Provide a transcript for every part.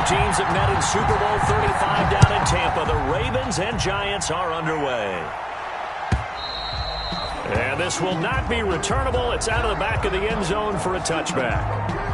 teams that met in Super Bowl 35 down in Tampa. The Ravens and Giants are underway. And this will not be returnable. It's out of the back of the end zone for a touchback.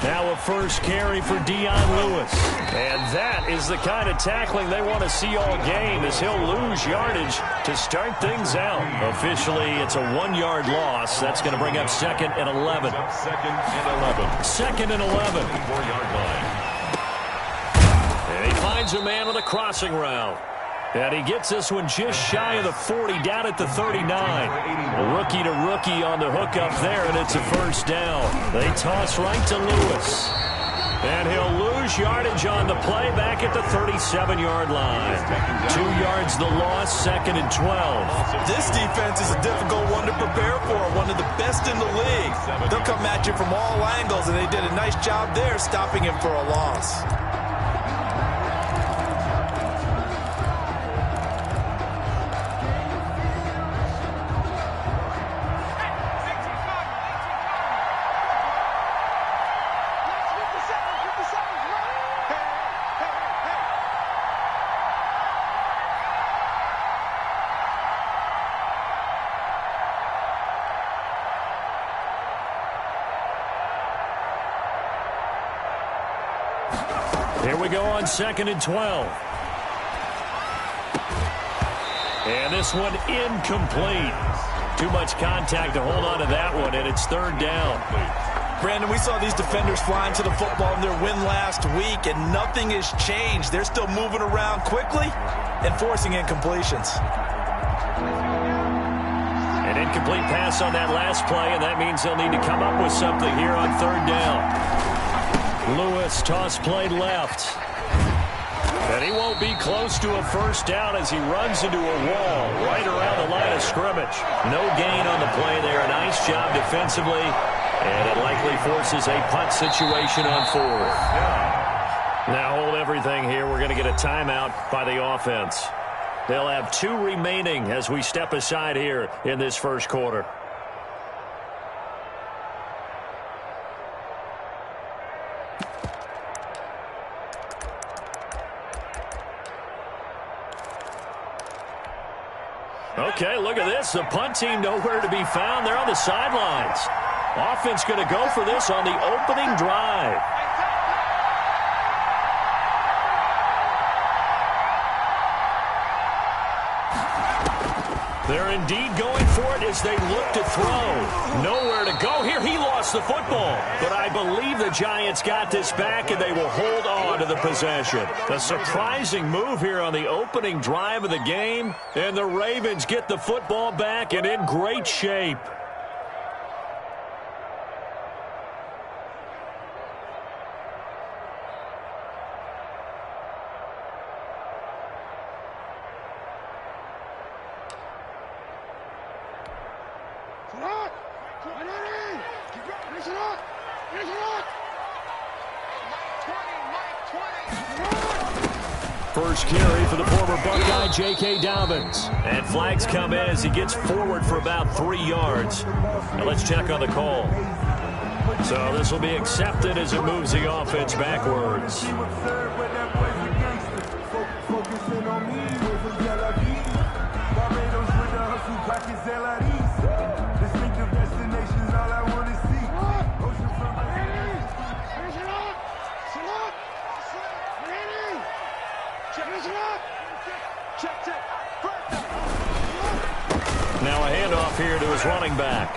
Now a first carry for Dion Lewis. And that is the kind of tackling they want to see all game, as he'll lose yardage to start things out. Officially, it's a 1-yard loss. That's going to bring up 2nd and 11. Second and 11. 2nd and 11. 4-yard line. And he finds a man on the crossing route. And he gets this one just shy of the 40, down at the 39. Rookie to rookie on the hook up there, and it's a first down. They toss right to Lewis. And he'll lose yardage on the play back at the 37-yard line. 2 yards the loss, 2nd and 12. This defense is a difficult one to prepare for, one of the best in the league. They'll come at you from all angles, and they did a nice job there stopping him for a loss. Here we go on 2nd and 12. And this one incomplete. Too much contact to hold on to that one, and it's 3rd down. Brandon, we saw these defenders flying to the football in their win last week, and nothing has changed. They're still moving around quickly and forcing incompletions. An incomplete pass on that last play, and that means they'll need to come up with something here on 3rd down. Lewis toss played left. And he won't be close to a first down as he runs into a wall right around the line of scrimmage. No gain on the play there. Nice job defensively. And it likely forces a punt situation on 4th. Now hold everything here. We're going to get a timeout by the offense. They'll have 2 remaining as we step aside here in this first quarter. Okay, look at this. The punt team nowhere to be found. They're on the sidelines. Offense going to go for this on the opening drive. They're indeed going for it as they look to throw. Nowhere to go here. He lost the football. But I believe the Giants got this back, and they will hold on to the possession. A surprising move here on the opening drive of the game. And the Ravens get the football back and in great shape. First carry for the former Buckeye, J.K. Dobbins. And flags come in as he gets forward for about 3 yards. Now let's check on the call. So this will be accepted as it moves the offense backwards. Now a handoff here to his running back.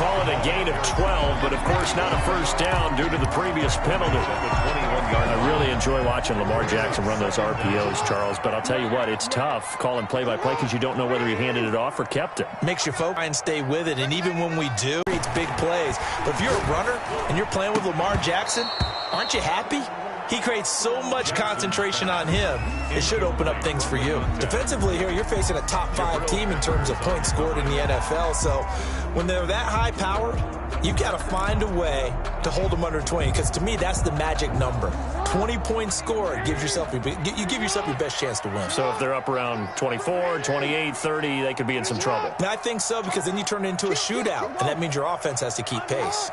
call it a gain of 12, but of course not a first down due to the previous penalty. I really enjoy watching Lamar Jackson run those RPOs, Charles, but I'll tell you what, it's tough calling play-by-play because you don't know whether he handed it off or kept it. Makes you focus and stay with it, and even when we do, it's big plays. But if you're a runner and you're playing with Lamar Jackson, aren't you happy? He creates so much concentration on him, it should open up things for you. Defensively here, you're facing a top 5 team in terms of points scored in the NFL. So when they're that high-powered, you've got to find a way to hold them under 20, because to me, that's the magic number. 20 points scored, you give yourself your best chance to win. So if they're up around 24, 28, 30, they could be in some trouble. And I think so, because then you turn it into a shootout, and that means your offense has to keep pace.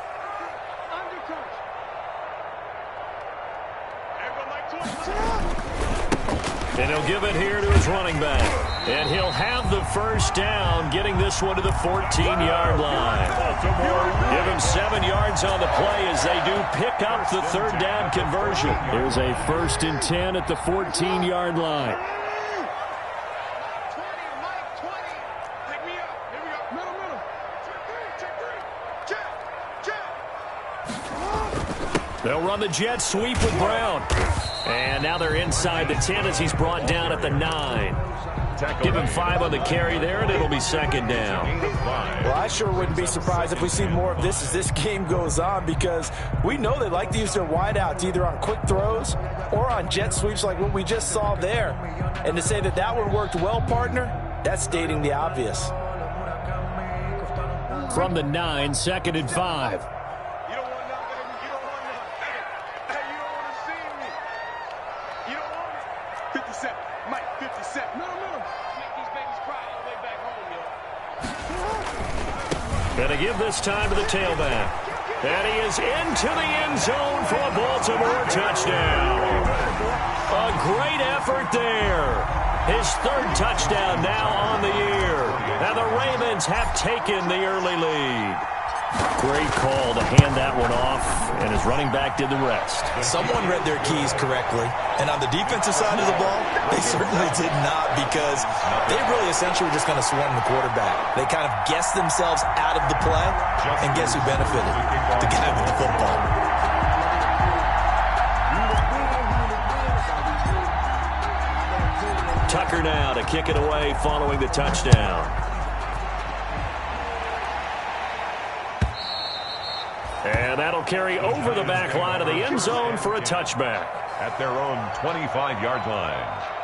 And he'll give it here to his running back. And he'll have the first down, getting this one to the 14-yard line. Give him 7 yards on the play as they do pick up the third down conversion. Here's a 1st and 10 at the 14-yard line. They'll run the jet sweep with Brown. And now they're inside the 10 as he's brought down at the 9. Give him 5 on the carry there, and it'll be 2nd down. Well, I sure wouldn't be surprised if we see more of this as this game goes on, because we know they like to use their wideouts either on quick throws or on jet sweeps like what we just saw there. And to say that that one worked well, partner, that's stating the obvious. From the 9, 2nd and 5. Gonna give this time to the tailback. And he is into the end zone for a Baltimore touchdown. A great effort there. His 3rd touchdown now on the year. And the Ravens have taken the early lead. Great call to hand that one off, and his running back did the rest. Someone read their keys correctly, and on the defensive side of the ball, they certainly did not, because they really essentially were just going to swarm the quarterback. They kind of guessed themselves out of the play, and guess who benefited? The guy with the football. Tucker now to kick it away following the touchdown. And that'll carry over the back line of the end zone for a touchback. At their own 25-yard line.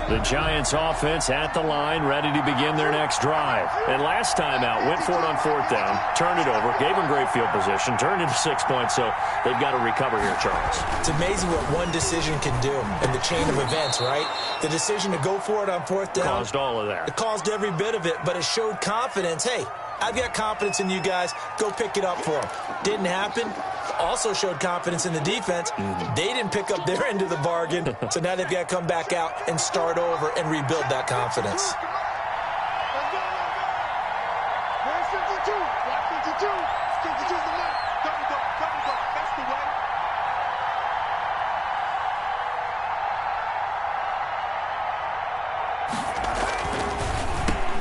The Giants offense at the line, ready to begin their next drive. And last time out, went for it on 4th down, turned it over, gave them great field position, turned into 6 points, so they've got to recover here, Charles. It's amazing what one decision can do in the chain of events, right? The decision to go for it on 4th down. Caused all of that. It caused every bit of it, but it showed confidence. Hey, I've got confidence in you guys. Go pick it up for them. Didn't happen. Also showed confidence in the defense. They didn't pick up their end of the bargain, so now they've got to come back out and start over and rebuild that confidence.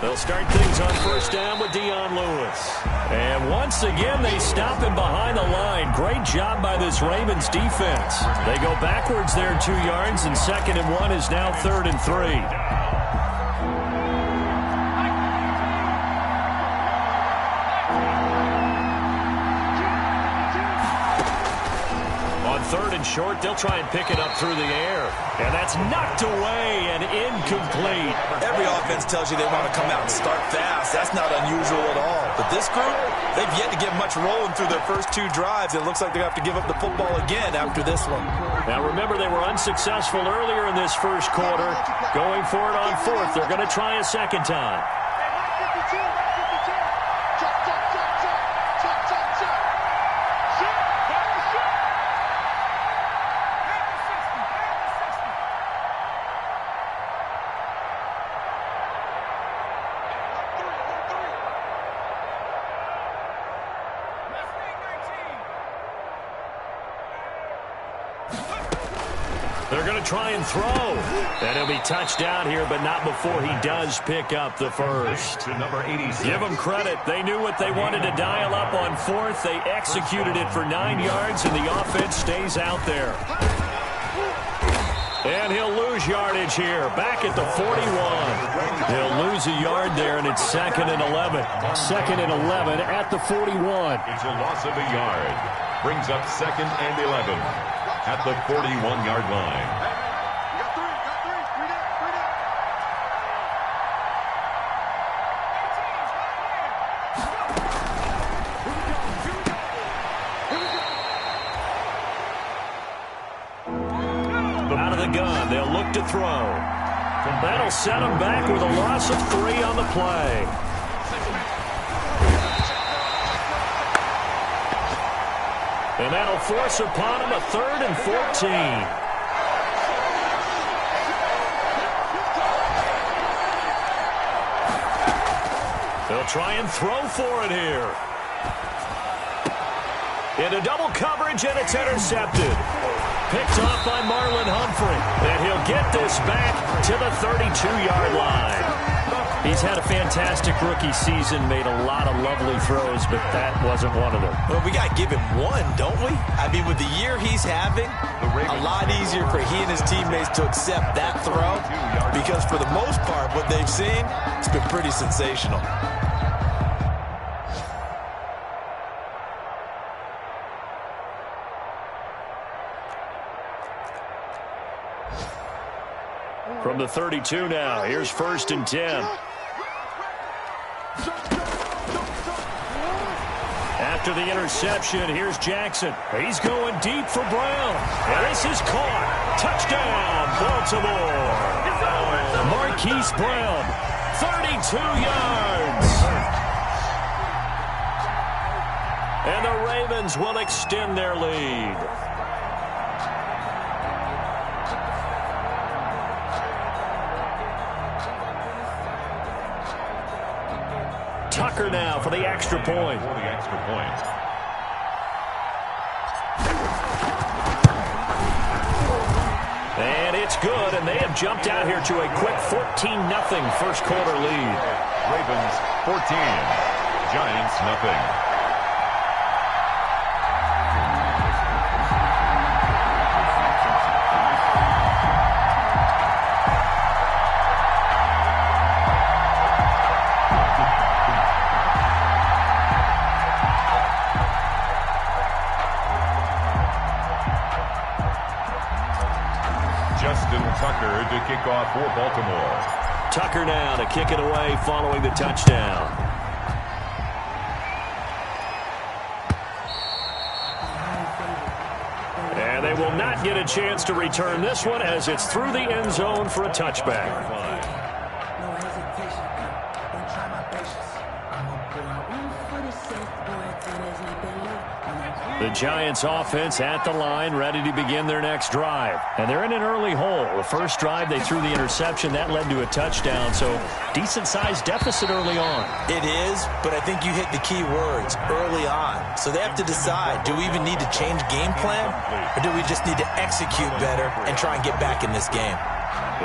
They'll start things on 1st down with Dion Lewis. And once again, they stop him behind the line. Great job by this Ravens defense. They go backwards there 2 yards, and 2nd and 1 is now 3rd and 3. On 3rd and short, they'll try and pick it up through the air. And that's knocked away and incomplete. Every offense tells you they want to come out and start fast. That's not unusual at all. But this group, they've yet to get much rolling through their first 2 drives. It looks like they have to give up the football again after this one. Now, remember, they were unsuccessful earlier in this first quarter. Going for it on 4th. They're going to try a 2nd time. They're going to try and throw. And he'll be touched down here, but not before he does pick up the first. To number 86. Give them credit. They knew what they wanted to dial up on fourth. They executed it for 9 yards, and the offense stays out there. And he'll lose yardage here. Back at the 41. He'll lose a yard there, and it's 2nd and 11. 2nd and 11 at the 41. It's a loss of a yard. Brings up 2nd and 11 at the 41-yard line. Out of the gun, they'll look to throw. That'll set them back with a loss of 3 on the play. And that'll force upon him a 3rd and 14. They'll try and throw for it here. Into double coverage, and it's intercepted. Picked off by Marlon Humphrey. And he'll get this back to the 32-yard line. He's had a fantastic rookie season, made a lot of lovely throws, but that wasn't one of them. Well, we got to give him one, don't we? I mean, with the year he's having, a lot easier for he and his teammates to accept that throw because for the most part, what they've seen, it's been pretty sensational. From the 32 now, here's 1st and 10. After the interception, here's Jackson. He's going deep for Brown. And this is caught. Touchdown, Baltimore. Marquise Brown, 32 yards. And the Ravens will extend their lead. Tucker now for the extra point. For the extra point. And it's good, and they have jumped out here to a quick 14-0 first quarter lead. Ravens 14, Giants nothing. Tucker to kick off for Baltimore. Tucker now to kick it away following the touchdown. And they will not get a chance to return this one as it's through the end zone for a touchback. The Giants offense at the line, ready to begin their next drive. And they're in an early hole. The first drive, they threw the interception. That led to a touchdown, so decent-sized deficit early on. It is, but I think you hit the key words, early on. So they have to decide, do we even need to change game plan, or do we just need to execute better and try and get back in this game?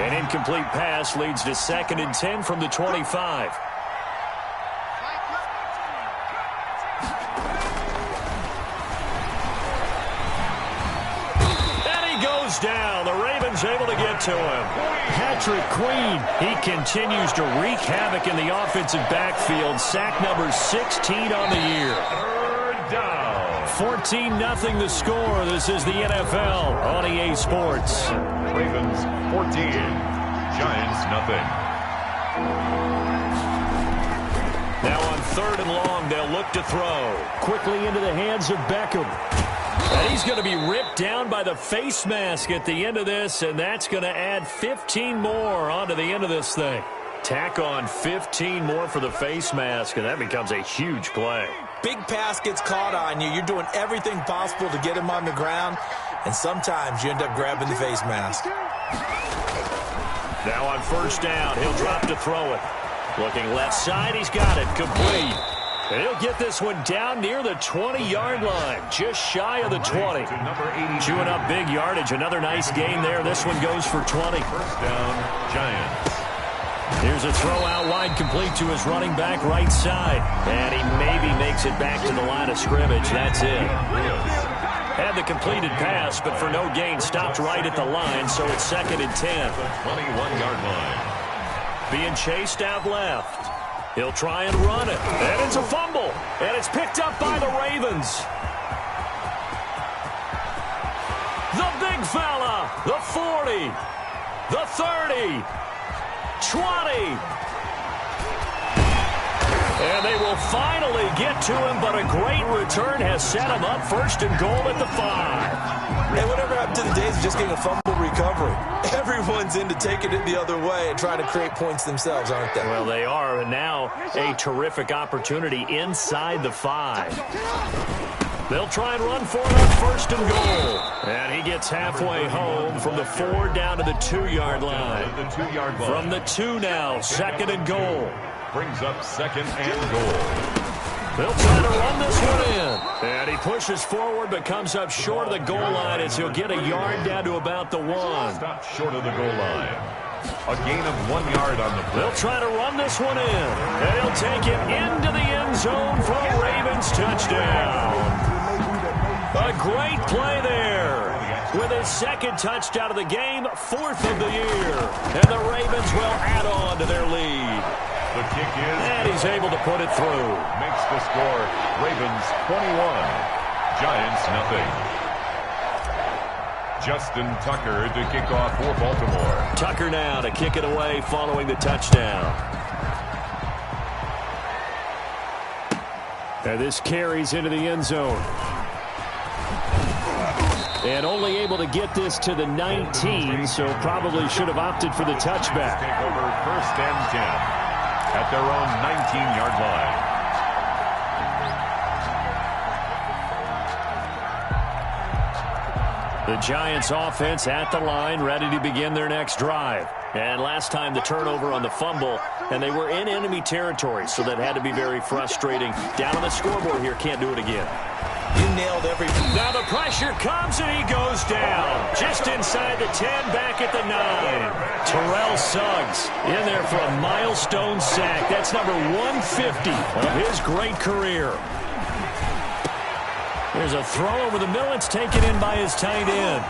An incomplete pass leads to 2nd and 10 from the 25. Down. The Ravens able to get to him. Patrick Queen. He continues to wreak havoc in the offensive backfield. Sack number 16 on the year. 3rd down. 14-0 the score. This is the NFL on EA Sports. Ravens 14, Giants nothing. Now on 3rd and long, they'll look to throw. Quickly into the hands of Beckham. And he's going to be ripped down by the face mask at the end of this, and that's going to add 15 more onto the end of this thing. Tack on 15 more for the face mask, and that becomes a huge play. Big pass gets caught on you. You're doing everything possible to get him on the ground, and sometimes you end up grabbing the face mask. Now on 1st down, he'll drop to throw it. Looking left side, he's got it. Complete. And he'll get this one down near the 20-yard line, just shy of the 20. Chewing up big yardage. Another nice gain there. This one goes for 20. First down, Giants. Here's a throw out wide, complete to his running back right side. And he maybe makes it back to the line of scrimmage. That's it. Had the completed pass, but for no gain, stopped right at the line, so it's 2nd and 10. 21-yard line. Being chased out left. He'll try and run it. And it's a fumble. And it's picked up by the Ravens. The big fella. The 40. The 30. 20. And they will finally get to him, but a great return has set him up 1st and goal at the 5. Hey, whatever happened to the days of just getting a fumble recovery? Everyone's into taking it the other way and trying to create points themselves, aren't they? Well, they are, and now a terrific opportunity inside the 5. They'll try and run for it on 1st and goal. And he gets halfway home from the 4 down to the 2-yard line. From the 2 now, 2nd and goal. Brings up 2nd and goal. They'll try to run this one in. And he pushes forward but comes up short of the goal line as he'll get a yard down to about the 1. Stop short of the goal line. A gain of 1 yard on the play. They'll try to run this one in. And he'll take it into the end zone for a Ravens touchdown. A great play there. With his 2nd touchdown of the game, 4th of the year. And the Ravens will add on to their lead. The kick is... And he's able to put it through. Makes the score Ravens 21, Giants nothing. Justin Tucker to kick off for Baltimore. Tucker now to kick it away following the touchdown. And this carries into the end zone. And only able to get this to the 19, so probably should have opted for the touchback. Take over 1st and 10 at their own 19-yard line. The Giants offense at the line, ready to begin their next drive. And last time the turnover on the fumble, and they were in enemy territory, so that had to be very frustrating. Down on the scoreboard here, can't do it again. You nailed every... Now the pressure comes and he goes down. Just inside the 10, back at the 9. Terrell Suggs in there for a milestone sack. That's number 150 of his great career. There's a throw over the middle. It's taken in by his tight end.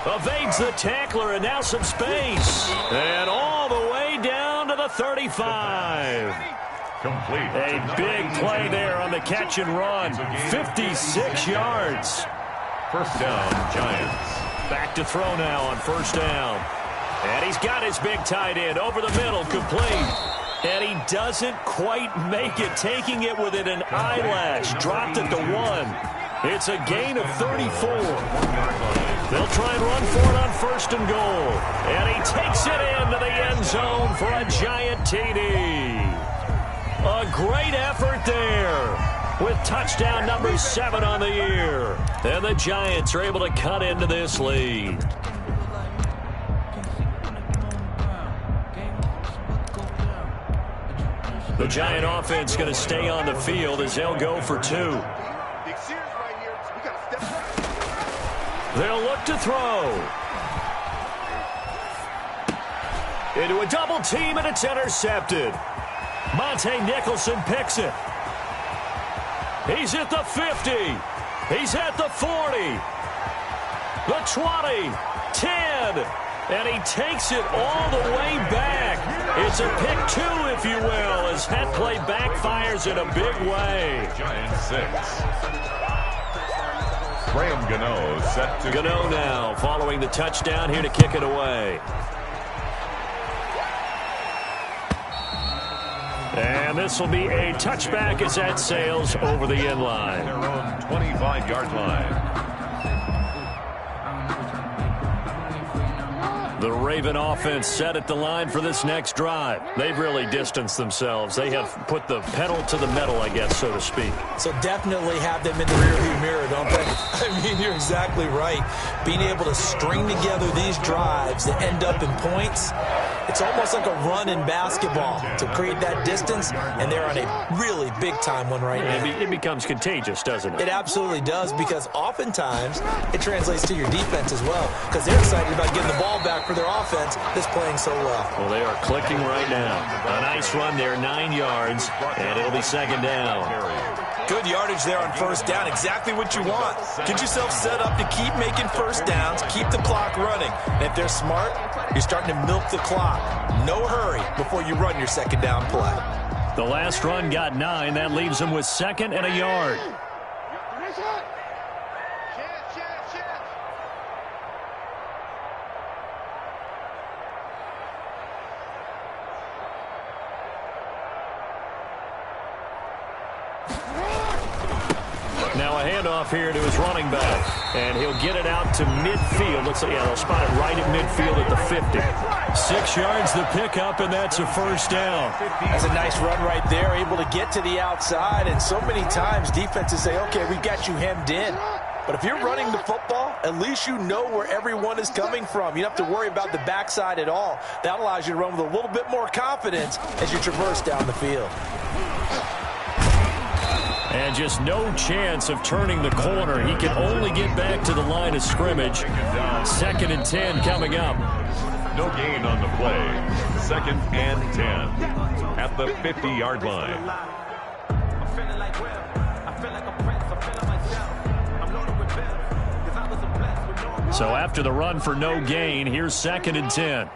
Evades the tackler, and now some space. And all the way down to the 35. Complete. A big play there on the catch and run. 56 yards. First down, Giants. Back to throw now on 1st down. And he's got his big tight end over the middle, complete. And he doesn't quite make it, taking it within an eyelash. Dropped at the 1. It's a gain of 34. They'll try and run for it on 1st and goal. And he takes it into the end zone for a Giant TD. A great effort there with touchdown number 7 on the year. And the Giants are able to cut into this lead. The Giant offense going to stay on the field as they'll go for 2. They'll look to throw. Into a double team, and it's intercepted. Monte Nicholson picks it. He's at the 50. He's at the 40. The 20. 10. And he takes it all the way back. It's a pick 2, if you will, as that play backfires in a big way. Giants 6. Graham Gano set to... Gano now following the touchdown here to kick it away. And this will be a touchback as that sails over the end line. Their own 25-yard line. The Raven offense set at the line for this next drive. They've really distanced themselves. They have put the pedal to the metal, I guess, so to speak. So definitely have them in the rearview mirror, don't they? I mean, you're exactly right. Being able to string together these drives that end up in points, it's almost like a run in basketball to create that distance, and they're on a really big-time one right now. It becomes contagious, doesn't it? It absolutely does, because oftentimes it translates to your defense as well, because they're excited about getting the ball back for their offense that's playing so well. Well, they are clicking right now. A nice run there, 9 yards, and it'll be second down. Good yardage there on first down, exactly what you want. Get yourself set up to keep making first downs, keep the clock running. And if they're smart, you're starting to milk the clock. No hurry before you run your second down play. The last run got 9. That leaves them with 2nd and a yard. Now a handoff here to his running back, and he'll get it out to midfield. Looks like, yeah, they'll spot it right at midfield at the 50. 6 yards the pickup, and that's a first down. That's a nice run right there, able to get to the outside, and so many times defenses say, okay, we've got you hemmed in. But if you're running the football, at least you know where everyone is coming from. You don't have to worry about the backside at all. That allows you to run with a little bit more confidence as you traverse down the field. And just no chance of turning the corner. He can only get back to the line of scrimmage. 2nd and 10 coming up. No gain on the play. 2nd and 10 at the 50-yard line. So after the run for no gain, here's 2nd and 10.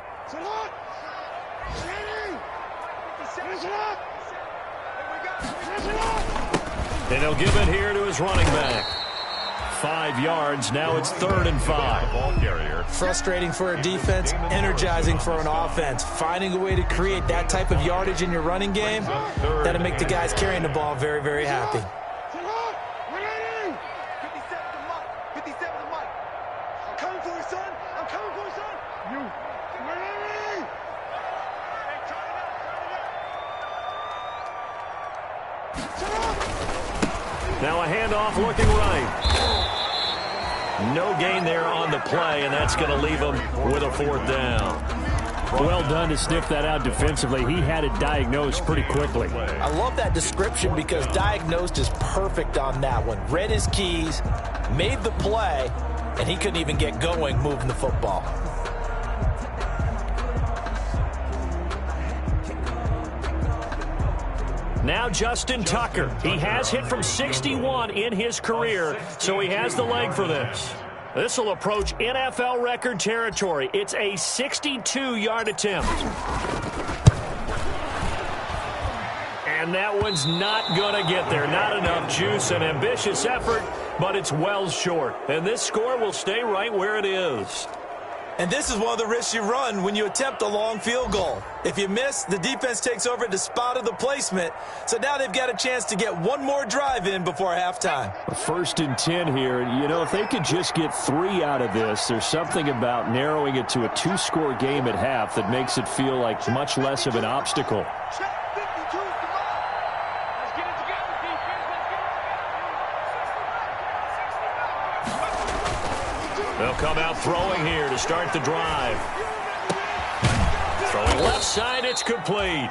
And he'll give it here to his running back. 5 yards. Now it's 3rd and 5. Ball carrier. Frustrating for a defense, energizing for an offense. Finding a way to create that type of yardage in your running game, that'll make the guys carrying the ball very, very happy. Now a handoff looking right. No gain there on the play, and that's going to leave him with a 4th down. Well done to sniff that out defensively. He had it diagnosed pretty quickly. I love that description because diagnosed is perfect on that one. Read his keys, made the play, and he couldn't even get going moving the football. Now Justin Tucker. He has hit from 61 in his career, so he has the leg for this. This will approach NFL record territory. It's a 62-yard attempt. And that one's not going to get there. Not enough juice. An ambitious effort, but it's well short. And this score will stay right where it is. And this is one of the risks you run when you attempt a long field goal. If you miss, the defense takes over at the spot of the placement. So now they've got a chance to get one more drive in before halftime. 1st and 10 here. You know, if they could just get 3 out of this, there's something about narrowing it to a 2-score game at half that makes it feel like much less of an obstacle. They'll come out throwing here to start the drive. Throwing left side, it's complete.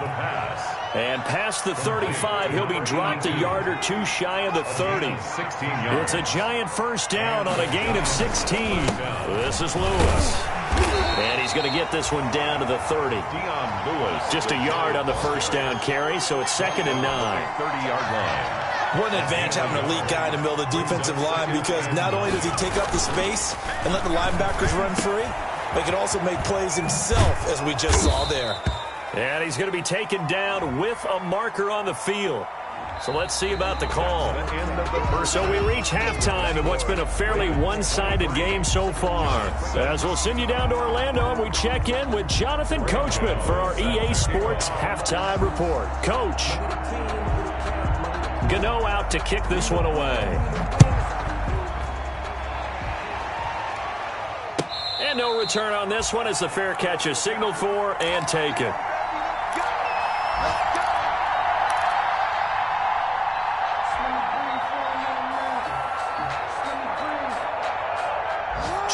And past the 35, he'll be dropped a yard or 2 shy of the 30. It's a giant first down on a gain of 16. This is Lewis. And he's going to get this one down to the 30. Just a yard on the first down carry, so it's 2nd and 9. 30-yard line. What an advantage having an elite guy in the middle of the defensive line, because not only does he take up the space and let the linebackers run free, but he can also make plays himself, as we just saw there. And he's going to be taken down with a marker on the field. So let's see about the call. So we reach halftime in what's been a fairly one-sided game so far. As we'll send you down to Orlando, and we check in with Jonathan Coachman for our EA Sports Halftime Report. Coach. Gano out to kick this one away. And no return on this one as the fair catch is signaled for and taken.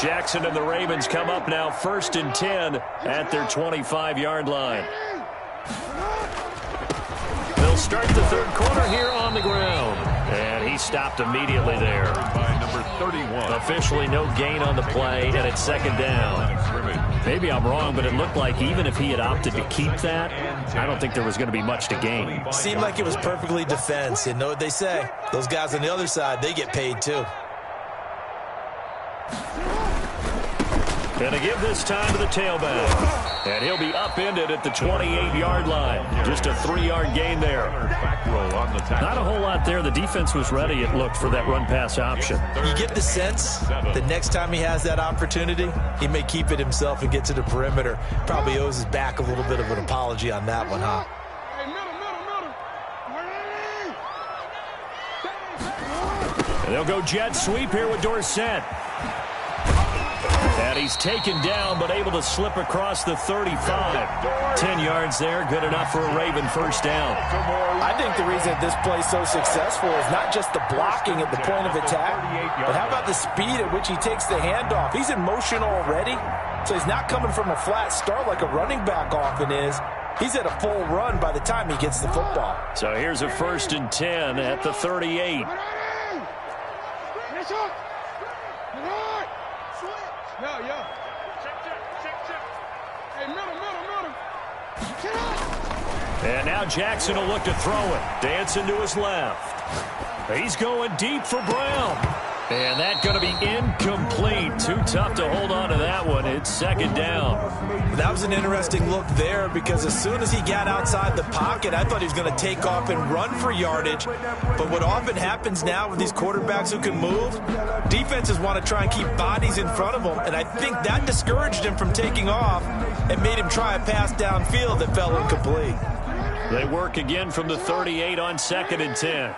Jackson and the Ravens come up now 1st and 10 at their 25-yard line. They'll start the third quarter here on the ground. And he stopped immediately there. By number 31. Officially no gain on the play, and it's 2nd down. Maybe I'm wrong, but it looked like even if he had opted to keep that, I don't think there was going to be much to gain. Seemed like it was perfectly defense. You know what they say. Those guys on the other side, they get paid too. And to give this time to the tailback. And he'll be upended at the 28-yard line. Just a 3-yard gain there. Not a whole lot there. The defense was ready, it looked, for that run-pass option. You get the sense that next time he has that opportunity, he may keep it himself and get to the perimeter. Probably owes his back a little bit of an apology on that one, huh? And they'll go jet sweep here with Dorsett. And he's taken down, but able to slip across the 35. 10 yards there, good enough for a Raven first down. I think the reason that this play is so successful is not just the blocking at the point of attack, but how about the speed at which he takes the handoff? He's in motion already, so he's not coming from a flat start like a running back often is. He's at a full run by the time he gets the football. So here's a 1st and 10 at the 38. And now Jackson will look to throw it. Dancing to his left. He's going deep for Brown. And that's going to be incomplete. Too tough to hold on to that one. It's 2nd down. That was an interesting look there because as soon as he got outside the pocket, I thought he was going to take off and run for yardage. But what often happens now with these quarterbacks who can move, defenses want to try and keep bodies in front of them. And I think that discouraged him from taking off and made him try a pass downfield that fell incomplete. They work again from the 38 on 2nd and 10.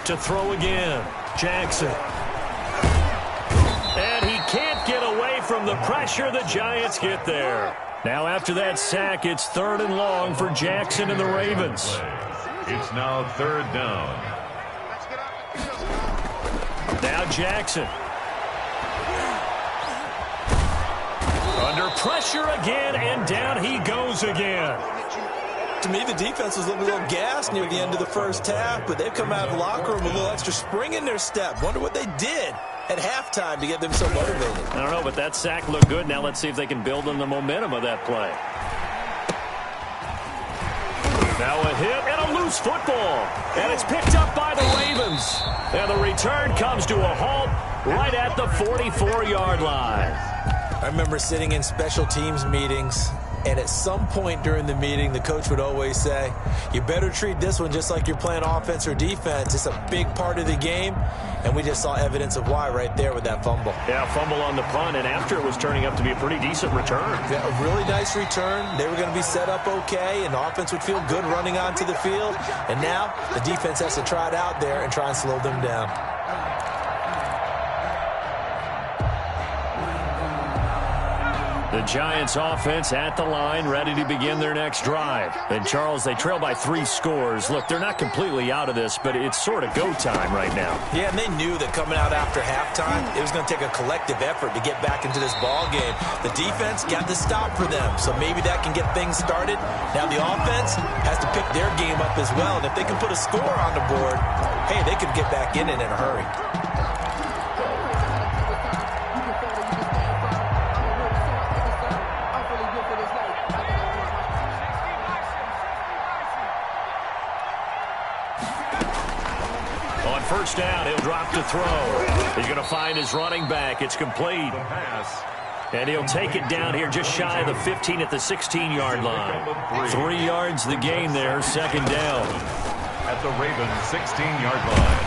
To throw again, Jackson. And he can't get away from the pressure. The Giants get there. Now after that sack, it's 3rd and long for Jackson and the Ravens. It's now 3rd down. Now Jackson. Under pressure again, and down he goes again. To me, the defense was looking a little gassed near the end of the first half, but they've come out of the locker room with a little extra spring in their step. Wonder what they did at halftime to get them so motivated. I don't know, but that sack looked good. Now let's see if they can build on the momentum of that play. Now a hit and a loose football. And it's picked up by the Ravens. And the return comes to a halt right at the 44-yard line. I remember sitting in special teams meetings, and at some point during the meeting, the coach would always say, you better treat this one just like you're playing offense or defense. It's a big part of the game, and we just saw evidence of why right there with that fumble. Yeah, fumble on the punt, and after it was turning up to be a pretty decent return. Yeah, a really nice return. They were going to be set up okay, and the offense would feel good running onto the field. And now the defense has to try it out there and try and slow them down. The Giants offense at the line, ready to begin their next drive. And, Charles, they trail by 3 scores. Look, they're not completely out of this, but it's sort of go time right now. Yeah, and they knew that coming out after halftime, it was going to take a collective effort to get back into this ball game. The defense got the stop for them, so maybe that can get things started. Now the offense has to pick their game up as well, and if they can put a score on the board, hey, they could get back in it in a hurry. First down, he'll drop to throw. He's going to find his running back. It's complete. And he'll take it down here just shy of the 15 at the 16-yard line. 3 yards the gain there, 2nd down. At the Ravens 16-yard line.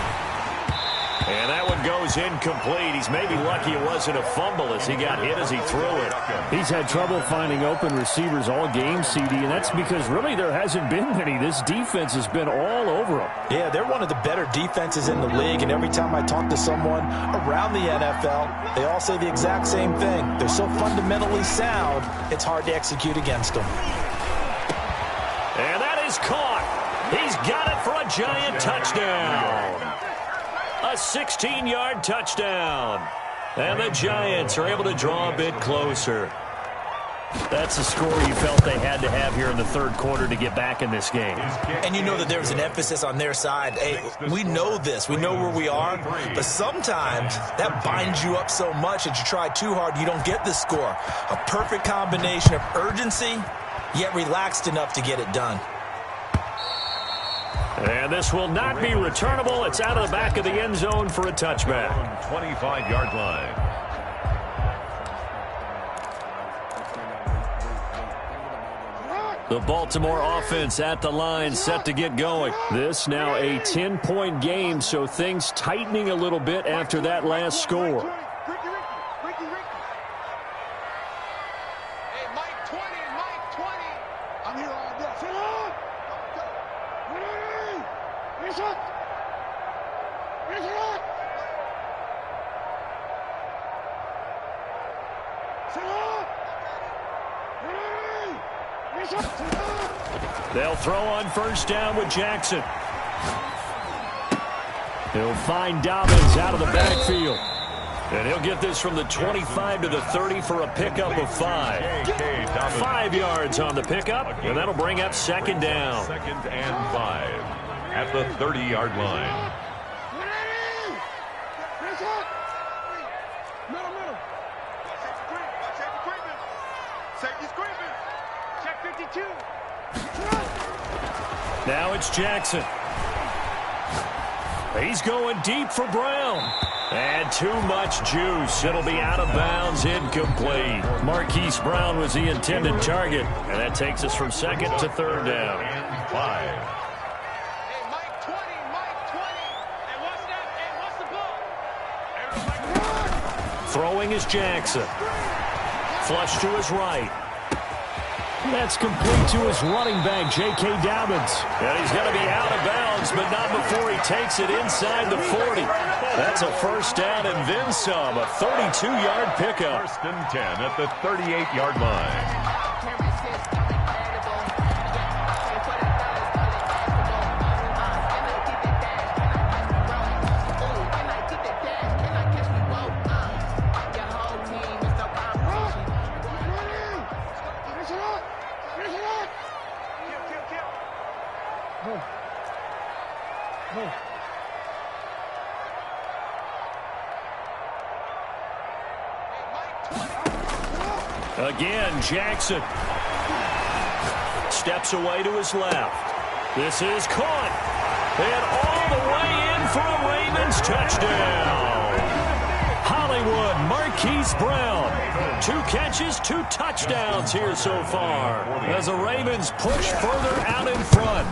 And that would goes incomplete. He's maybe lucky it wasn't a fumble as he got hit as he threw it. He's had trouble finding open receivers all game, CD, and that's because really there hasn't been many. This defense has been all over them. Yeah, they're one of the better defenses in the league, and every time I talk to someone around the NFL, they all say the exact same thing. They're so fundamentally sound, it's hard to execute against them. And that is caught. He's got it for a giant touchdown. A 16-yard touchdown. And the Giants are able to draw a bit closer. That's the score you felt they had to have here in the third quarter to get back in this game. And you know that there's an emphasis on their side. Hey, we know this. We know where we are. But sometimes that binds you up so much that you try too hard, you don't get the score. A perfect combination of urgency, yet relaxed enough to get it done. And this will not be returnable. It's out of the back of the end zone for a touchback. 25-yard line. The Baltimore offense at the line, set to get going. This now a 10-point game, so things tightening a little bit after that last score. They'll throw on first down with Jackson. He'll find Dobbins out of the backfield. And he'll get this from the 25 to the 30 for a pickup of 5. 5 yards on the pickup, and that'll bring up second down. Second and 5 at the 30-yard line. Now it's Jackson. He's going deep for Brown. And too much juice. It'll be out of bounds, incomplete. Marquise Brown was the intended target. And that takes us from second to third down. And 5. Throwing is Jackson. Flush to his right. That's complete to his running back, J.K. Dobbins. And he's going to be out of bounds, but not before he takes it inside the 40. That's a first down and then some, a 32-yard pickup. First and 10 at the 38-yard line. Again, Jackson steps away to his left. This is caught. And all the way in for a Ravens touchdown. Hollywood, Marquise Brown. 2 catches, 2 touchdowns here so far as the Ravens push further out in front.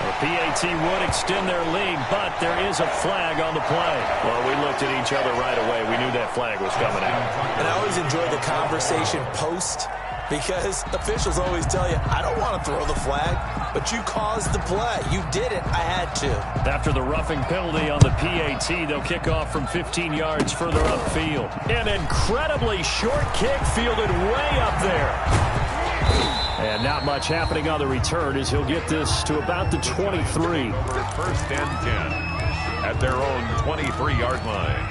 The PAT would extend their lead, but there is a flag on the play. Well, we looked at each other right away. We knew that flag was coming out. And I always enjoy the conversation post because officials always tell you, I don't want to throw the flag, but you caused the play. You did it. I had to. After the roughing penalty on the PAT, they'll kick off from 15 yards further upfield. An incredibly short kick fielded way up there. And not much happening on the return as he'll get this to about the 23. First and 10 at their own 23-yard line.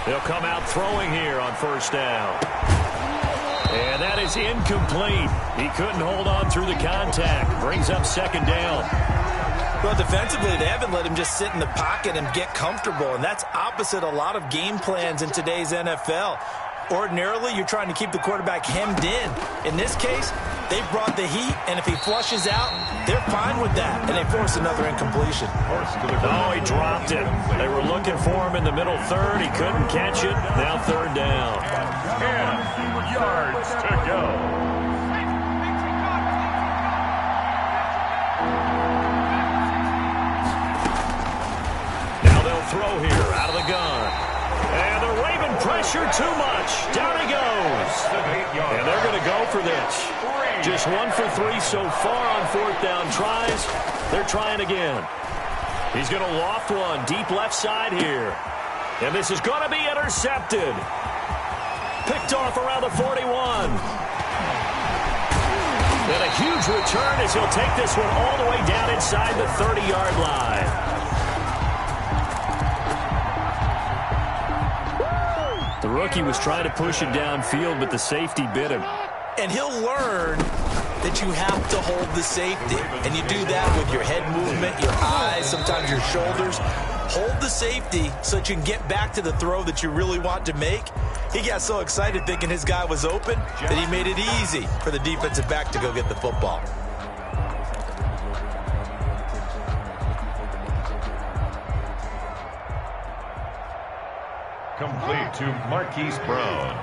They'll come out throwing here on first down. And that is incomplete. He couldn't hold on through the contact. Brings up second down. Well, defensively, they haven't let him just sit in the pocket and get comfortable, and that's opposite a lot of game plans in today's NFL. Ordinarily, you're trying to keep the quarterback hemmed in. In this case, They brought the heat, and if he flushes out, they're fine with that, and they force another incompletion. Oh, he dropped it. They were looking for him in the middle third. He couldn't catch it. Now third down. 10 yards to go. Now they'll throw here out of the gun. And they're waving pressure too much. Down he goes. And they're going to go for this. Just 1 for 3 so far on fourth down tries. They're trying again. He's going to loft one deep left side here. And this is going to be intercepted. Picked off around the 41. And a huge return as he'll take this one all the way down inside the 30-yard line. The rookie was trying to push it downfield, but the safety bit him. And he'll learn that you have to hold the safety. And you do that with your head movement, your eyes, sometimes your shoulders. Hold the safety so that you can get back to the throw that you really want to make. He got so excited thinking his guy was open that he made it easy for the defensive back to go get the football. Complete to Marquise Brown.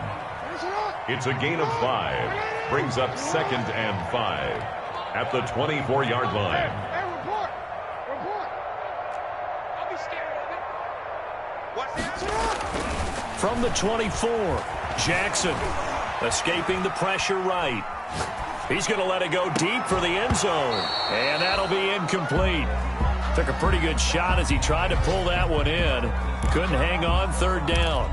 It's a gain of 5. Brings up 2nd and 5 at the 24-yard line. From the 24, Jackson escaping the pressure right. He's going to let it go deep for the end zone. And that'll be incomplete. Took a pretty good shot as he tried to pull that one in. Couldn't hang on, third down.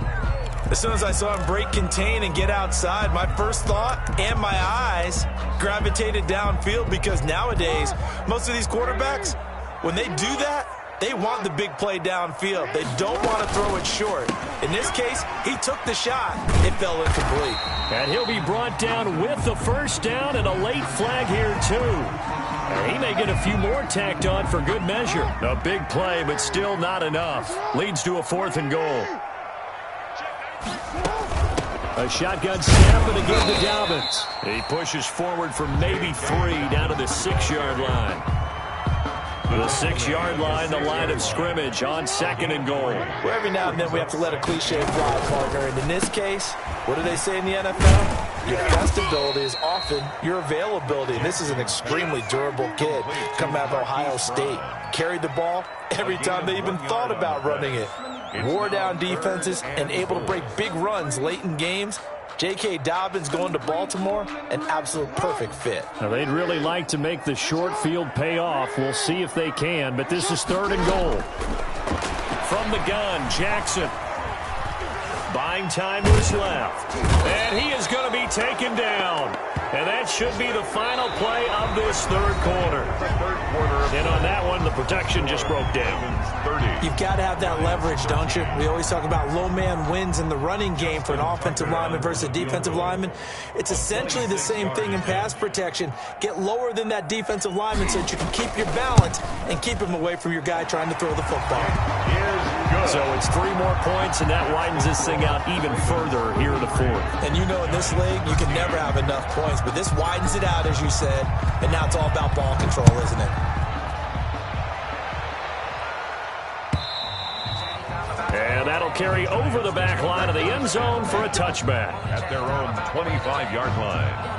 As soon as I saw him break contain and get outside, my first thought and my eyes gravitated downfield, because nowadays, most of these quarterbacks, when they do that, they want the big play downfield. They don't want to throw it short. In this case, he took the shot. It fell incomplete. And he'll be brought down with the first down and a late flag here, too. And he may get a few more tacked on for good measure. A big play, but still not enough. Leads to a 4th and goal. A shotgun snap and again to Dobbins. He pushes forward for maybe 3 down to the 6-yard line. The 6-yard line, the line of scrimmage on 2nd and goal. Well, every now and then we have to let a cliche fly, partner. And in this case, what do they say in the NFL? Your best ability is often your availability. And this is an extremely durable kid coming out of Ohio State. Carried the ball every time they even thought about running it. Wore down defenses and able to break big runs late in games. J.K. Dobbins going to Baltimore, an absolute perfect fit. Now, they'd really like to make the short field pay off. We'll see if they can, but this is 3rd and goal. From the gun, Jackson. Buying time to his left. And he is going to be taken down. And that should be the final play of this third quarter. And on that one, the protection just broke down. You've got to have that leverage, don't you? We always talk about low man wins in the running game for an offensive lineman versus a defensive lineman. It's essentially the same thing in pass protection. Get lower than that defensive lineman so that you can keep your balance and keep him away from your guy trying to throw the football. So it's 3 more points, and that widens this thing out even further here in the 4th. And you know, in this league, you can never have enough points, but this widens it out, as you said, and now it's all about ball control, isn't it? And that'll carry over the back line of the end zone for a touchback. At their own 25-yard line.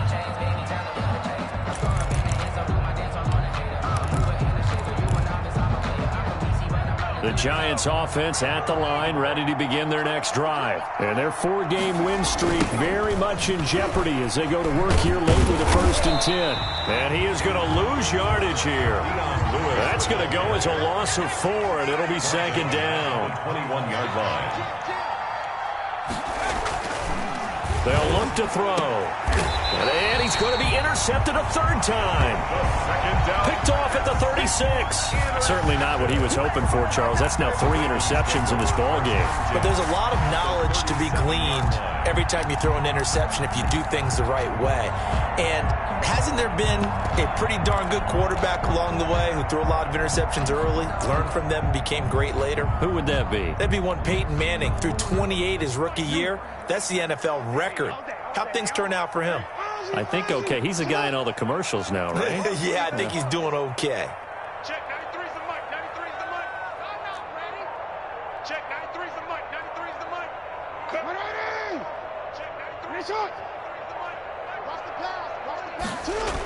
The Giants offense at the line, ready to begin their next drive. And their 4-game win streak very much in jeopardy as they go to work here late with a 1st and 10. And he is going to lose yardage here. That's going to go as a loss of 4, and it'll be 2nd down. 21-yard line. They'll look to throw. And he's going to be intercepted a 3rd time. Picked off at the 36. Certainly not what he was hoping for, Charles. That's now 3 interceptions in this ball game. But there's a lot of knowledge to be gleaned every time you throw an interception if you do things the right way. And hasn't there been a pretty darn good quarterback along the way who threw a lot of interceptions early, learned from them, and became great later? Who would that be? That'd be one Peyton Manning. Threw 28 his rookie year. That's the NFL record. How'd things turn out for him? I think okay. He's a guy in all the commercials now, right? Yeah, I think he's doing okay. Check 93's the mic. 93's the mic. Check 93's the mic. 93's the mic. Ready? Check 93's the mic. Watch the pass. Watch the pass.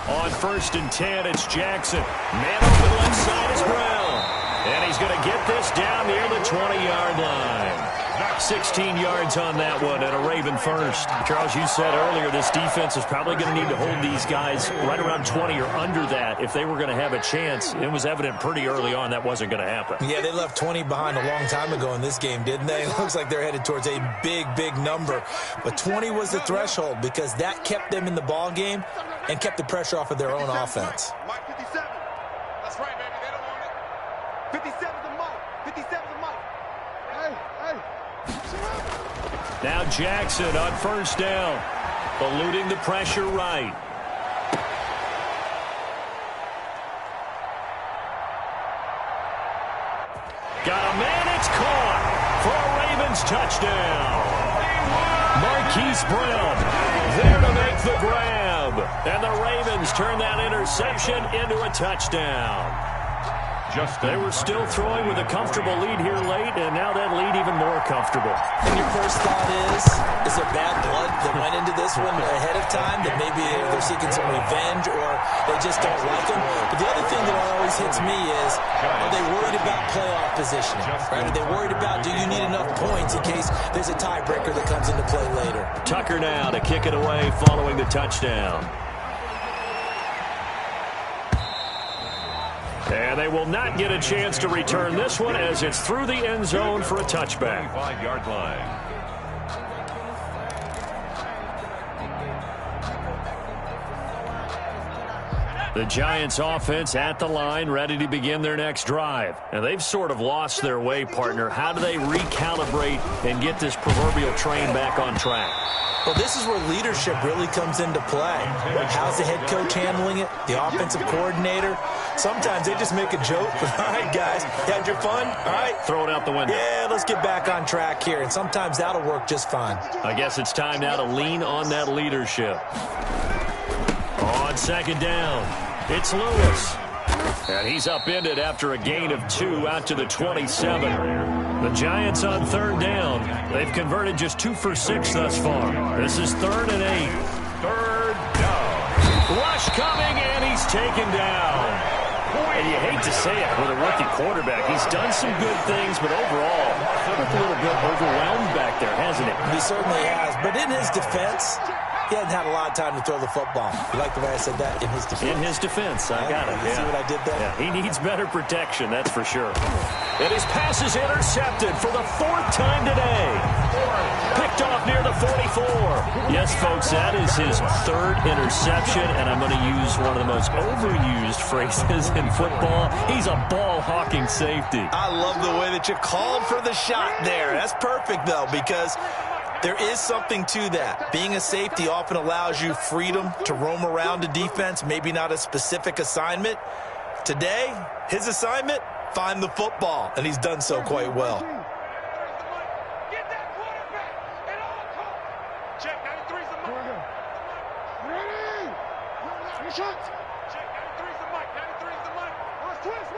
On 1st and 10, it's Jackson. Man open left side is Brown. And he's going to get this down near the 20-yard line. 16 yards on that one and a Raven first. Charles, you said earlier this defense is probably going to need to hold these guys right around 20 or under that if they were going to have a chance. It was evident pretty early on that wasn't going to happen. Yeah, they left 20 behind a long time ago in this game, didn't they? It looks like they're headed towards a big, big number. But 20 was the threshold because that kept them in the ball game and kept the pressure off of their own offense. Mike 57. That's right, baby. They don't want it. 57's the mic. 57's the mic. Hey. Now Jackson on 1st down, eluding the pressure right. Got a man, it's caught for a Ravens touchdown. Marquise Brown there to make the grab. And the Ravens turn that interception into a touchdown. They were still throwing with a comfortable lead here late, and now that lead even more comfortable. And your first thought is there bad blood that went into this one ahead of time, that maybe they're seeking some revenge or they just don't like them? But the other thing that always hits me is, are they worried about playoff positioning? Right? Are they worried about, do you need enough points in case there's a tiebreaker that comes into play later? Tucker now to kick it away following the touchdown. And they will not get a chance to return this one as it's through the end zone for a touchback. 25-yard line. The Giants offense at the line, ready to begin their next drive. And they've sort of lost their way, partner. How do they recalibrate and get this proverbial train back on track? Well, this is where leadership really comes into play. How's the head coach handling it? The offensive coordinator? Sometimes they just make a joke. All right, guys, you had your fun? All right. Throw it out the window. Yeah, let's get back on track here. And sometimes that'll work just fine. I guess it's time now to lean on that leadership. On 2nd down, it's Lewis. And he's upended after a gain of 2 out to the 27. The Giants on 3rd down. They've converted just 2 for 6 thus far. This is 3rd and 8. 3rd down. Rush coming, and he's taken down. And you hate to say it with a rookie quarterback. He's done some good things, but overall, looked a little bit overwhelmed back there, hasn't he? He certainly has. But in his defense, he hasn't had a lot of time to throw the football. You like the way I said that? In his defense. In his defense, I got it. You see what I did there? Yeah, he needs better protection, that's for sure. And his pass is intercepted for the 4th time today. Picked off near the 44. Yes, folks, that is his 3rd interception, and I'm going to use one of the most overused phrases in football. He's a ball-hawking safety. I love the way that you called for the shot there. That's perfect, though, because there is something to that. Being a safety often allows you freedom to roam around a defense, maybe not a specific assignment. Today, his assignment, find the football, and he's done so quite well. Get that quarterback at all costs. Check 93's the mic. Ready? Check 93's the mic. 93's the mic. Watch twist.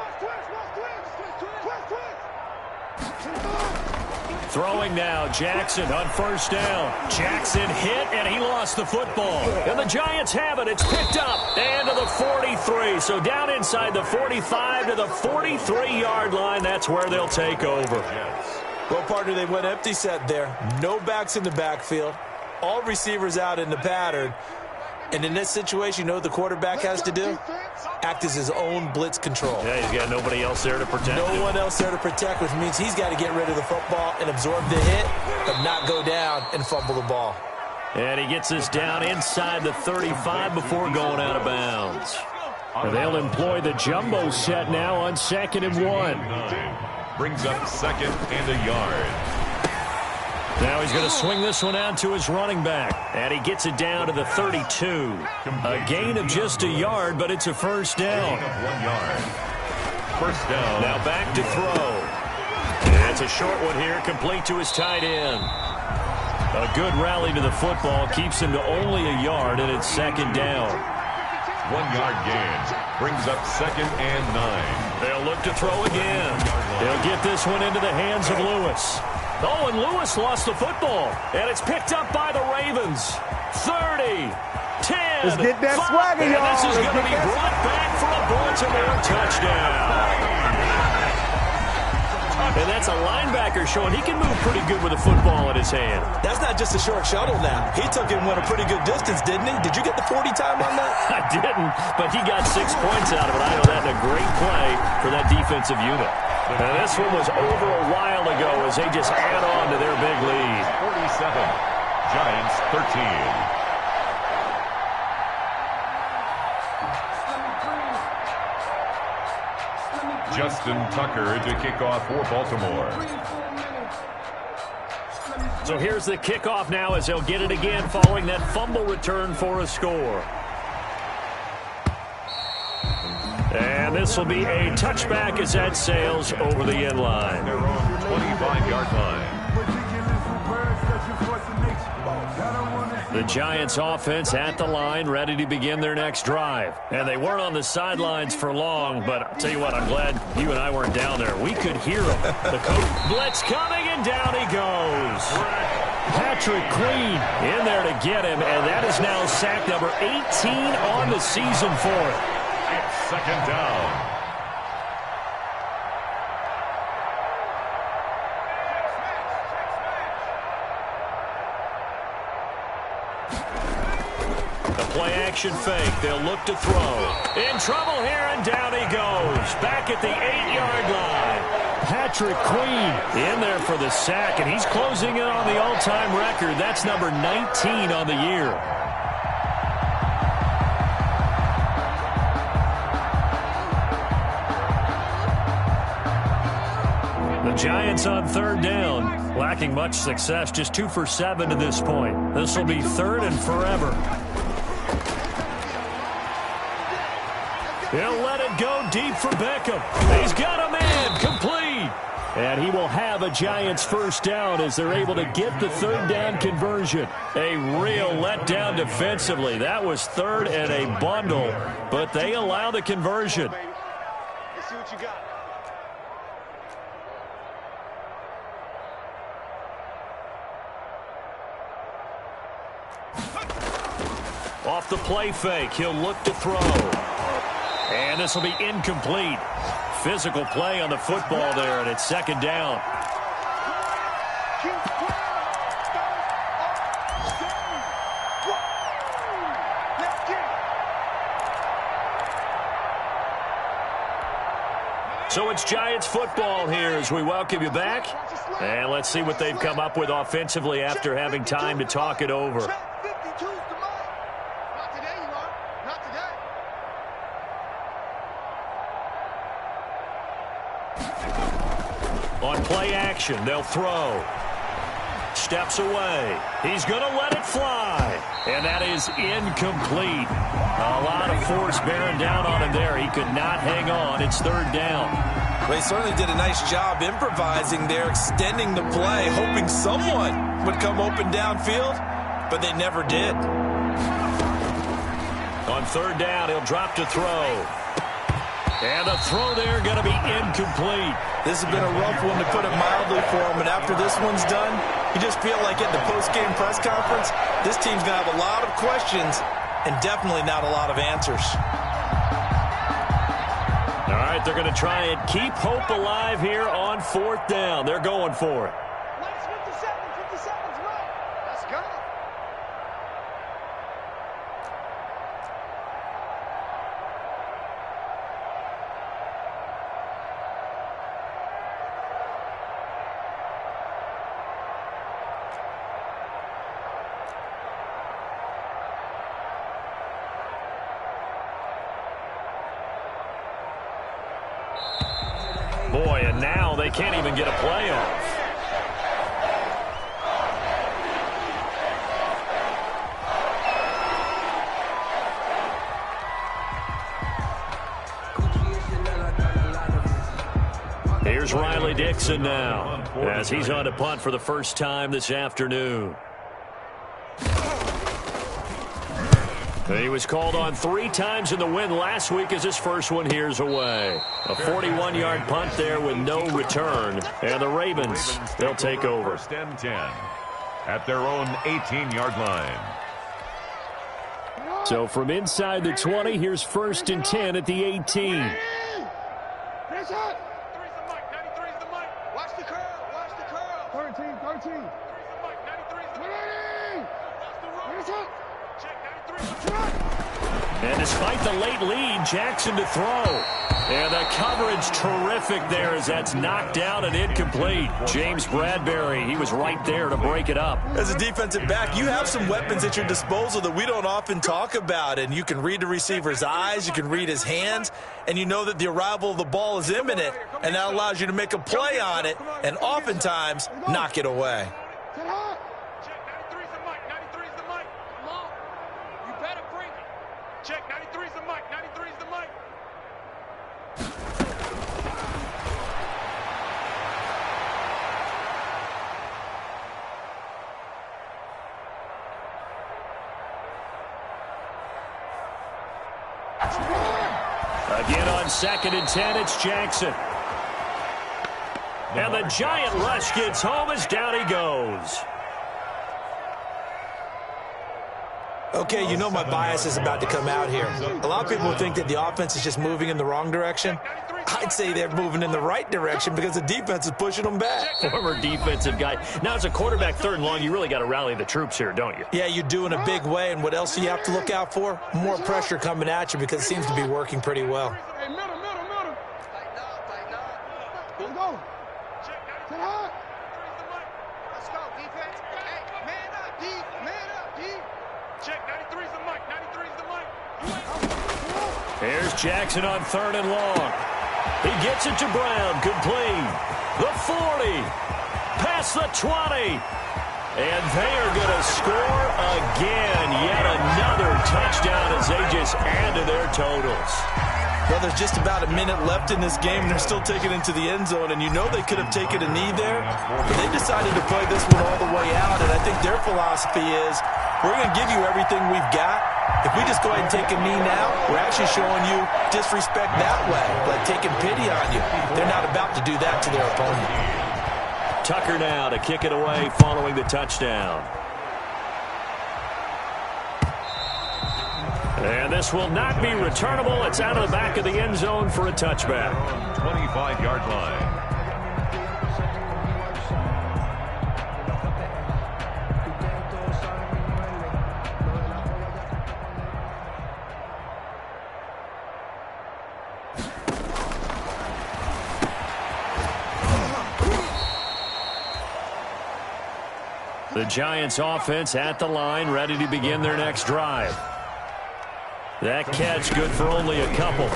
Throwing now, Jackson on 1st down. Jackson hit, and he lost the football. And the Giants have it. It's picked up and to the 43. So down inside the 45 to the 43-yard line. That's where they'll take over. Well, partner, they went empty set there. No backs in the backfield. All receivers out in the pattern. And in this situation, you know what the quarterback has to do? Act as his own blitz control. Yeah, he's got nobody else there to protect him. No one else there to protect, which means he's got to get rid of the football and absorb the hit, but not go down and fumble the ball. And he gets this down inside the 35 before going out of bounds. And they'll employ the jumbo set now on 2nd and 1. Brings up 2nd and a yard. Now he's going to swing this one out to his running back. And he gets it down to the 32. A gain of just a yard, but it's a 1st down. 1 yard. 1st down. Now back to throw. And it's a short one here, complete to his tight end. A good rally to the football keeps him to only a yard, and it's second down. 1 yard gain brings up 2nd and 9. They'll look to throw again. They'll get this one into the hands of Lewis. Oh, and Lewis lost the football, and it's picked up by the Ravens. 30, 10, let's get that 5, swagger, y'all. and this is going to be brought back for a Baltimore touchdown. And that's a linebacker showing he can move pretty good with a football in his hand. That's not just a short shuttle now. He took it and went a pretty good distance, didn't he? Did you get the 40 time on that? I didn't, but he got 6 points out of it. I know that in a great play for that defensive unit. And this one was over a while ago as they just add on to their big lead. 47, Giants 13. Justin Tucker to kick off for Baltimore. So here's the kickoff now as they'll get it again following that fumble return for a score. And this will be a touchback as that sails over the end line. They're on the 25-yard line. The Giants offense at the line, ready to begin their next drive. And they weren't on the sidelines for long, but I'll tell you what, I'm glad you and I weren't down there. We could hear them. The coach blitz coming, and down he goes. Patrick Queen in there to get him, and that is now sack number 18 on the season for it. It's 2nd down. Play-action fake. They'll look to throw. In trouble here, and down he goes. Back at the 8-yard line. Patrick Queen in there for the sack, and he's closing in on the all-time record. That's number 19 on the year. The Giants on 3rd down, lacking much success, just 2 for 7 to this point. This will be 3rd and forever. He'll let it go deep for Beckham. He's got a man, complete. And he will have a Giants first down as they're able to get the 3rd down conversion. A real letdown defensively. That was 3rd and a bundle, but they allow the conversion. Let's see what you got. Off the play fake, he'll look to throw. And this will be incomplete. Physical play on the football there, and it's 2nd down. So it's Giants football here as we welcome you back. And let's see what they've come up with offensively after having time to talk it over. On play action, they'll throw. Steps away. He's going to let it fly. And that is incomplete. A lot of force bearing down on him there. He could not hang on. It's 3rd down. Well, he certainly did a nice job improvising there, extending the play, hoping someone would come open downfield, but they never did. On 3rd down, he'll drop to throw. And the throw there going to be incomplete. This has been a rough one, to put it mildly, for him. And after this one's done, you just feel like at the post-game press conference, this team's going to have a lot of questions and definitely not a lot of answers. All right, they're going to try and keep hope alive here on 4th down. They're going for it. Last 50 seconds, right. Let's go. Boy, and now they can't even get a play off. Here's Riley Dixon now as he's on to punt for the first time this afternoon. He was called on 3 times in the win last week as his first one here's away. A 41-yard punt there with no return. And the Ravens, they'll take over. First and 10 at their own 18-yard line. So from inside the 20, here's first and 10 at the 18. 93's the mic. 93's the mic. Watch the curl. Watch the curl. 13. 93's the mic. 93's the mic. Watch the roll. Check 93's the mic. And despite the late lead, Jackson to throw. And the coverage terrific there as that's knocked down and incomplete. James Bradbury, he was right there to break it up. As a defensive back, you have some weapons at your disposal that we don't often talk about. And you can read the receiver's eyes, you can read his hands, and you know that the arrival of the ball is imminent. And that allows you to make a play on it and oftentimes knock it away. Check 93's the mic. 93's the mic. Come on. You better bring it. Check 93's the mic. 93's the mic. Again on 2nd and 10, it's Jackson. And the giant rush gets home as down he goes. Okay, you know my bias is about to come out here. A lot of people think that the offense is just moving in the wrong direction. I'd say they're moving in the right direction because the defense is pushing them back. Former defensive guy. Now, as a quarterback 3rd and long, you really got to rally the troops here, don't you? Yeah, you do in a big way, and what else do you have to look out for? More pressure coming at you because it seems to be working pretty well. Hey, middle. Tighten up. Let's go. Check 93's the mic. Let's go, defense. Hey, man up, D. Man up, D. Check 93's the mic. 93's the mic. Here's Jackson on 3rd and long. He gets it to Brown, complete. The 40, past the 20. And they are going to score again. Yet another touchdown as they just add to their totals. Well, there's just about a minute left in this game, and they're still taking it into the end zone. And you know they could have taken a knee there, but they decided to play this one all the way out. And I think their philosophy is, we're going to give you everything we've got. If we just go ahead and take a knee now, we're actually showing you disrespect that way, like taking pity on you. They're not about to do that to their opponent. Tucker now to kick it away following the touchdown. And this will not be returnable. It's out of the back of the end zone for a touchback. 25-yard line. The Giants offense at the line, ready to begin their next drive. That catch good for only a couple.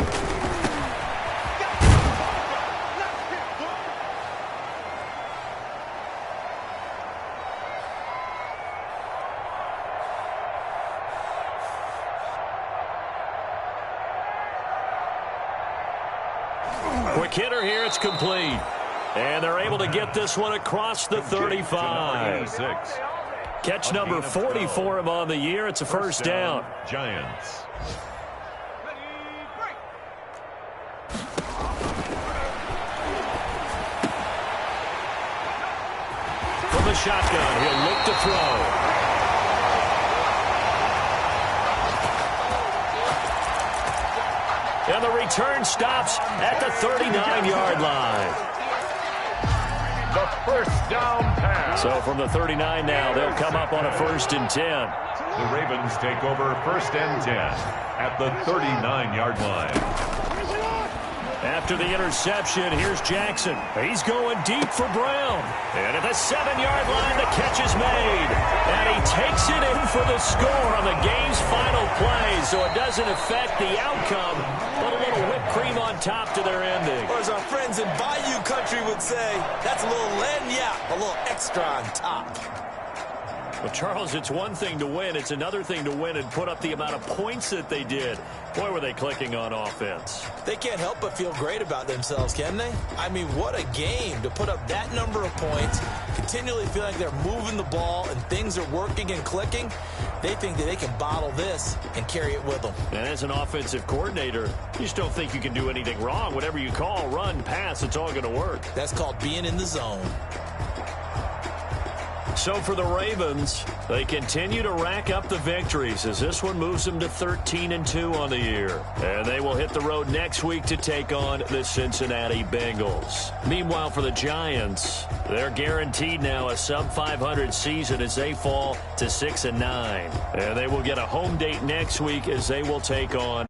Quick hitter here, it's complete. And they're able to get this one across the 35. Catch number 40 for him on the year. It's a first down. Giants. From the shotgun, he'll look to throw. And the return stops at the 39-yard line. The first down pass. So from the 39 now, they'll come up on a 1st and 10. The Ravens take over 1st and 10 at the 39-yard line. After the interception, here's Jackson. He's going deep for Brown. And at the 7-yard line, the catch is made. And he takes it in for the score on the game's final play. So it doesn't affect the outcome, but a little whipped cream on top to their ending. Or as our friends in Bayou Country would say, that's a little lagniappe, a little extra on top. Well, Charles, it's one thing to win. It's another thing to win and put up the amount of points that they did. Boy, were they clicking on offense. They can't help but feel great about themselves, can they? I mean, what a game to put up that number of points, continually feel like they're moving the ball and things are working and clicking. They think that they can bottle this and carry it with them. And as an offensive coordinator, you just don't think you can do anything wrong. Whatever you call, run, pass, it's all going to work. That's called being in the zone. So for the Ravens, they continue to rack up the victories as this one moves them to 13-2 on the year. And they will hit the road next week to take on the Cincinnati Bengals. Meanwhile, for the Giants, they're guaranteed now a sub-500 season as they fall to 6-9. And they will get a home date next week as they will take on